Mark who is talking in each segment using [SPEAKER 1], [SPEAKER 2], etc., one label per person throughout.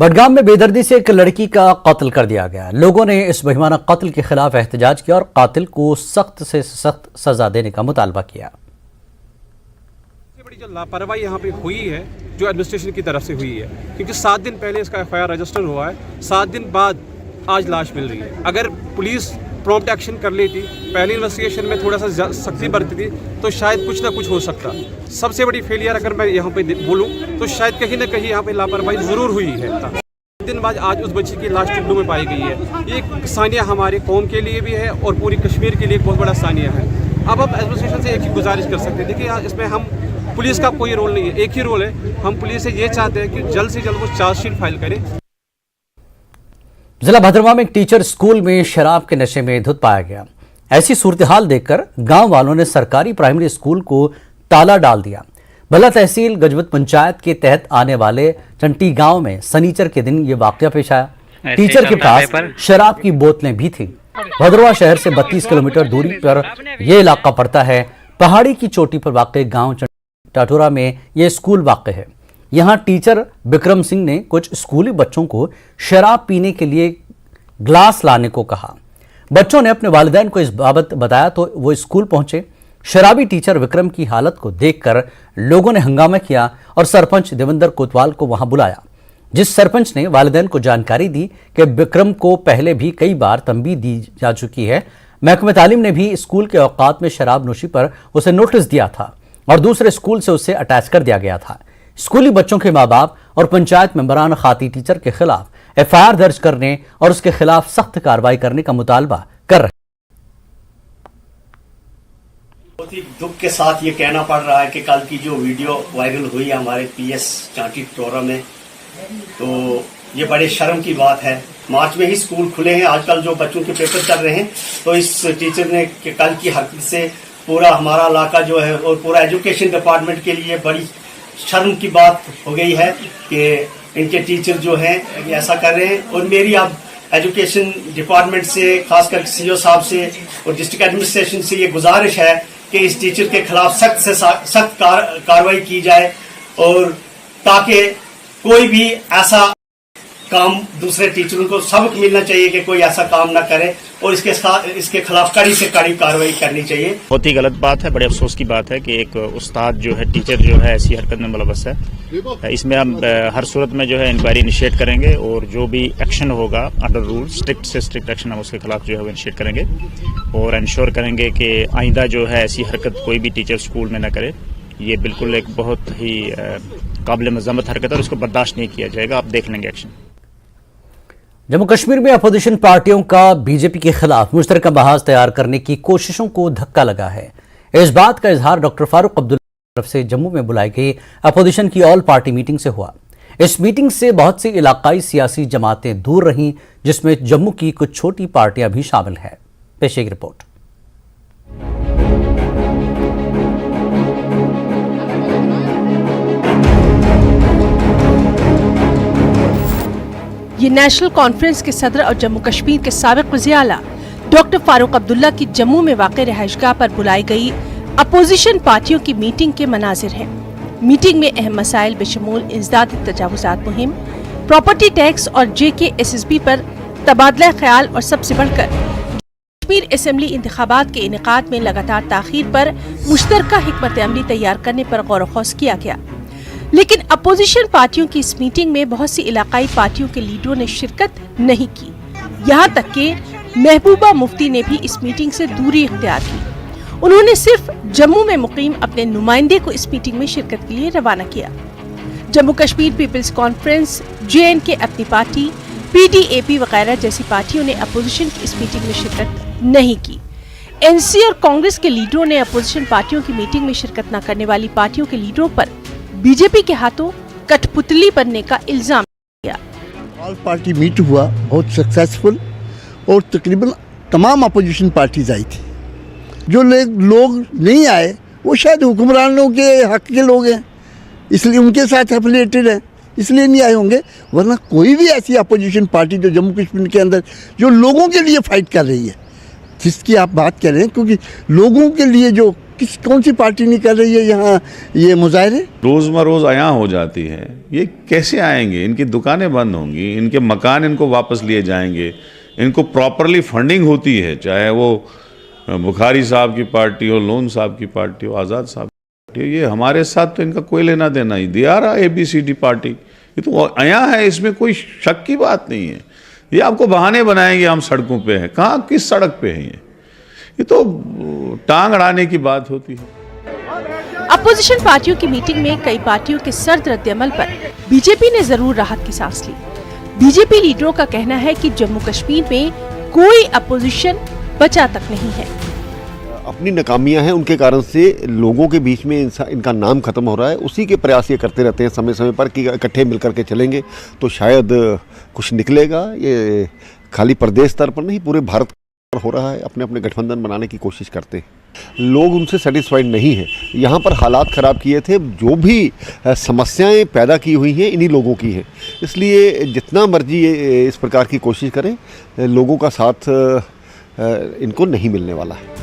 [SPEAKER 1] बडगाम में बेदर्दी से एक लड़की का कत्ल कर दिया गया। लोगों ने इस बेईमाना कत्ल के खिलाफ एहतजाज किया और कातिल को सख्त से सख्त सजा देने का मुतालबा किया।
[SPEAKER 2] सबसे बड़ी जो लापरवाही यहाँ पे हुई है, जो एडमिनिस्ट्रेशन की तरफ से हुई है, क्योंकि 7 दिन पहले इसका एफआईआर रजिस्टर हुआ है, 7 दिन बाद आज लाश मिल रही है। अगर पुलिस प्रॉम्प्ट एक्शन कर लेती, पहली इन्वेस्टिगेशन में थोड़ा सा सख्ती बरती थी, तो शायद कुछ ना कुछ हो सकता। सबसे बड़ी फेलियर अगर मैं यहाँ पे बोलूँ तो शायद कहीं ना कहीं यहाँ पे लापरवाही ज़रूर हुई है। दिन बाद आज उस बच्ची की लाश टुकड़ों में पाई गई है। ये सानिया हमारे कौम के लिए भी है और पूरी कश्मीर के लिए एक बहुत बड़ा सानिया है। अब हम एडमिनिस्ट्रेशन से एक ही गुजारिश कर सकते हैं, देखिए इसमें हम पुलिस का कोई रोल नहीं है, एक ही रोल है। हम पुलिस से ये चाहते हैं कि जल्द से जल्द वो चार्जशीट फाइल करे।
[SPEAKER 1] जिला भद्रवाह में एक टीचर स्कूल में शराब के नशे में धुत पाया गया। ऐसी सूरत हाल देखकर गांव वालों ने सरकारी प्राइमरी स्कूल को ताला डाल दिया। भला तहसील गजवत पंचायत के तहत आने वाले चंटी गांव में सनीचर के दिन ये वाकया पेश आया। टीचर के पास शराब की बोतलें भी थी। भद्रवाह शहर से 32 किलोमीटर दूरी पर यह इलाका पड़ता है। पहाड़ी की चोटी पर वाक़ गांव टाटोरा में यह स्कूल वाक़ है। यहाँ टीचर विक्रम सिंह ने कुछ स्कूली बच्चों को शराब पीने के लिए ग्लास लाने को कहा। बच्चों ने अपने वालिदैन को इस बाबत बताया तो वो स्कूल पहुंचे। शराबी टीचर विक्रम की हालत को देखकर लोगों ने हंगामा किया और सरपंच देवेंद्र कोतवाल को वहां बुलाया, जिस सरपंच ने वालिदैन को जानकारी दी कि विक्रम को पहले भी कई बार तंबीह दी जा चुकी है। महकमे तालीम ने भी स्कूल के औकात में शराब नोशी पर उसे नोटिस दिया था और दूसरे स्कूल से उसे अटैच कर दिया गया था। स्कूली बच्चों के माँ बाप और पंचायत मेंबरान खाती टीचर के खिलाफ एफआईआर दर्ज करने और उसके खिलाफ सख्त कार्रवाई करने का मुतालबा कर रहे।
[SPEAKER 3] बहुत ही दुख के साथ ये कहना पड़ रहा है कि कल की जो वीडियो वायरल हुई है हमारे पीएस चांटी टोरा में, तो ये बड़े शर्म की बात है। मार्च में ही स्कूल खुले हैं, आजकल जो बच्चों के पेपर चल रहे हैं, तो इस टीचर ने कल की हरकत से पूरा हमारा इलाका जो है और पूरा एजुकेशन डिपार्टमेंट के लिए बड़ी शर्म की बात हो गई है कि इनके टीचर जो हैं ऐसा कर रहे हैं। और मेरी अब एजुकेशन डिपार्टमेंट से, खासकर सीईओ साहब से और डिस्ट्रिक्ट एडमिनिस्ट्रेशन से ये गुजारिश है कि इस टीचर के खिलाफ सख्त से सख्त कार्रवाई की जाए और ताकि कोई भी ऐसा काम दूसरे टीचरों को सबक मिलना चाहिए कि कोई ऐसा काम ना करे और इसके खिलाफ कड़ी से कड़ी कार्रवाई करनी चाहिए।
[SPEAKER 4] बहुत ही गलत बात है, बड़े अफसोस की बात है कि एक उस्ताद जो है, टीचर जो है, ऐसी हरकत में मुलव्वस है। इसमें हम हर सूरत में जो है इंक्वायरी इनिशिएट करेंगे और जो भी एक्शन होगा अंडर रूल स्ट्रिक्ट से स्ट्रिक्ट एक्शन हम उसके खिलाफ जो है वो इनिशिएट करेंगे और इंश्योर करेंगे कि आइंदा जो है ऐसी हरकत कोई भी टीचर स्कूल में न करे। ये बिल्कुल एक बहुत ही काबिल मज़म्मत हरकत है और इसको बर्दाश्त नहीं किया जाएगा। आप देख लेंगे एक्शन।
[SPEAKER 1] जम्मू कश्मीर में अपोजिशन पार्टियों का बीजेपी के खिलाफ मुश्तरका बहास तैयार करने की कोशिशों को धक्का लगा है। इस बात का इजहार डॉक्टर फारूक अब्दुल्ला की तरफ से जम्मू में बुलाई गई अपोजिशन की ऑल पार्टी मीटिंग से हुआ। इस मीटिंग से बहुत सी इलाकाई सियासी जमातें दूर रहीं, जिसमें जम्मू की कुछ छोटी पार्टियां भी शामिल हैं। पेश एक रिपोर्ट।
[SPEAKER 5] ये नेशनल कॉन्फ्रेंस के सदर और जम्मू कश्मीर के साबिक वज़ीर आला डॉक्टर फारूक अब्दुल्ला की जम्मू में वाक़ रिहाइशगाह पर बुलाई गई अपोजिशन पार्टियों की मीटिंग के मनाजिर हैं। मीटिंग में अहम मसाइल बेशमूल इंसदाद तजावुज़ात मुहिम, प्रॉपर्टी टैक्स और JKSSB पर तबादला ख्याल और सबसे बढ़कर कश्मीर असेंबली इंतखाबात के इनेकाद में लगातार ताख़ीर पर मुश्तरका हिकमत अमली तैयार करने पर गौर ख़ौस किया गया। लेकिन अपोजिशन पार्टियों की इस मीटिंग में बहुत सी इलाकाई पार्टियों के लीडरों ने शिरकत नहीं की। यहाँ तक कि महबूबा मुफ्ती ने भी इस मीटिंग से दूरी इख्तियार की। उन्होंने सिर्फ जम्मू में मुकीम अपने नुमाइंदे को इस मीटिंग में शिरकत के लिए रवाना किया। Jammu Kashmir Peoples Conference, JNK Apni party, PDAP वगैरह जैसी पार्टियों ने अपोजिशन की इस मीटिंग में शिरकत नहीं की। NC और कांग्रेस के लीडरों ने अपोजिशन पार्टियों की मीटिंग में शिरकत न करने वाली पार्टियों के लीडरों पर बीजेपी के हाथों कठपुतली बनने का इल्जाम दिया।
[SPEAKER 6] ऑल पार्टी मीट हुआ, बहुत सक्सेसफुल, और तकरीबन तमाम अपोजिशन पार्टीज आई थी। जो लोग नहीं आए वो शायद हुक्मरानों के हक के लोग हैं, इसलिए उनके साथ एफिलिएटेड हैं, इसलिए नहीं आए होंगे। वरना कोई भी ऐसी अपोजिशन पार्टी जो जम्मू कश्मीर के अंदर जो लोगों के लिए फाइट कर रही है, जिसकी आप बात कर रहे हैं, क्योंकि लोगों के लिए जो कौन सी पार्टी नहीं कर रही है यहाँ ये मुजाहरे?
[SPEAKER 7] रोज़ आया हो जाती है, ये कैसे आएंगे? इनकी दुकानें बंद होंगी, इनके मकान इनको वापस लिए जाएंगे, इनको प्रॉपरली फंडिंग होती है, चाहे वो बुखारी साहब की पार्टी हो, लोन साहब की पार्टी हो, आज़ाद साहब की पार्टी हो। ये हमारे साथ तो इनका कोई लेना देना ही, दे आ रहा ABCD पार्टी, ये तो आया है, इसमें कोई शक की बात नहीं है। ये आपको बहाने बनाएंगे हम सड़कों पे हैं, कहाँ किस सड़क पे हैं ये तो टांग अड़ाने की बात होती है।
[SPEAKER 5] अपोजिशन पार्टियों की मीटिंग में कई पार्टियों के सर्द रद्द-ए-अमल पर बीजेपी ने जरूर राहत की सांस ली। बीजेपी लीडरों का कहना है कि जम्मू कश्मीर में कोई अपोजिशन बचा तक नहीं है।
[SPEAKER 8] अपनी नाकामियां हैं, उनके कारण से लोगों के बीच में इनका नाम खत्म हो रहा है। उसी के प्रयास ये करते रहते हैं समय समय पर कि इकट्ठे मिलकर के चलेंगे तो शायद कुछ निकलेगा। ये खाली प्रदेश स्तर पर नहीं, पूरे भारत पर हो रहा है। अपने अपने गठबंधन बनाने की कोशिश करते हैं, लोग उनसे सेटिस्फाइड नहीं है। यहाँ पर हालात ख़राब किए थे, जो भी समस्याएं पैदा की हुई हैं इन्हीं लोगों की हैं। इसलिए जितना मर्जी इस प्रकार की कोशिश करें, लोगों का साथ इनको नहीं मिलने वाला है।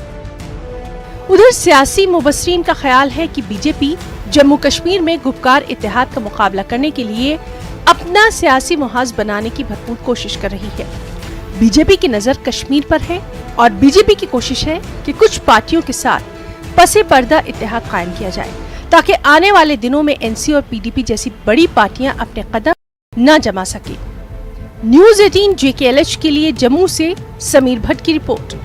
[SPEAKER 5] उधर सियासी मुबस्सिरीन का ख्याल है कि बीजेपी जम्मू कश्मीर में गुपकार इत्तेहाद का मुकाबला करने के लिए अपना सियासी मुहाज बनाने की भरपूर कोशिश कर रही है। बीजेपी की नजर कश्मीर पर है और बीजेपी की कोशिश है कि कुछ पार्टियों के साथ पसे पर्दा इत्तेहाद कायम किया जाए ताकि आने वाले दिनों में NC और PDP जैसी बड़ी पार्टियां अपने कदम न जमा सके। न्यूज़ 18 JKLH के लिए जम्मू से समीर भट्ट की रिपोर्ट।